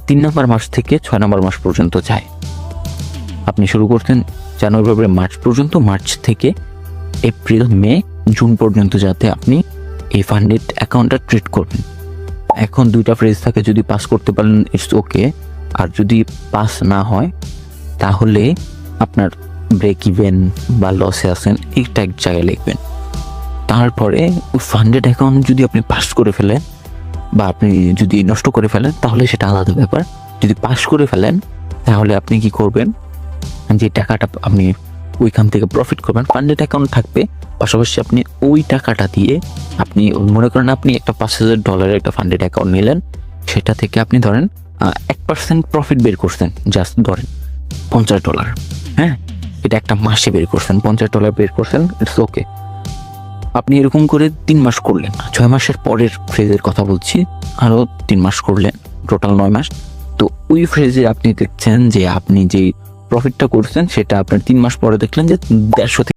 3 নম্বর মাস থেকে 6 নম্বর মাস পর্যন্ত যায়। আপনি শুরু করতেন জানুয়ারি, ফেব্রুয়ারি, মার্চ পর্যন্ত, মার্চ থেকে এপ্রিল, মে, জুন পর্যন্ত যাতে আপনি এই ফান্ডেড অ্যাকাউন্টটা ট্রেড করবেন। এখন 2টা ফ্রেজ থাকে, যদি পাস করতে পারেন ইটস ওকে, আর যদি পাস না হয় তাহলে আপনার ব্রেক ইভেন বা লসে আছেন এইটা এক জায়গায় লিখবেন। তারপরে ওই ফান্ডেড অ্যাকাউন্ট যদি আপনি পাস করে ফেলেন বা আপনি যদি নষ্ট করে ফেলেন তাহলে সেটা আলাদা ব্যাপার। যদি পাস করে ফেলেন তাহলে আপনি কি করবেন, যে টাকাটা আপনি ওইখান থেকে প্রফিট করবেন, ফান্ডেড অ্যাকাউন্ট থাকবে, পাশাপাশি আপনি ওই টাকাটা দিয়ে আপনি মনে করেন আপনি একটা $5,000 একটা ফান্ডেড অ্যাকাউন্ট নিলেন, সেটা থেকে আপনি ধরেন 1% প্রফিট বের করছেন, জাস্ট ধরেন $50। হ্যাঁ, এটা একটা মাসে বের করছেন, $50 বের করছেন, ইটস ওকে। আপনি এরকম করে 3 মাস করলেন, 6 মাসের পরের ফ্রেজের কথা বলছি, আরও 3 মাস করলেন, টোটাল 9 মাস। তো ওই ফ্রেজে আপনি দেখছেন যে আপনি যে প্রফিটটা করছেন সেটা আপনার 3 মাস পরে দেখলেন যে 150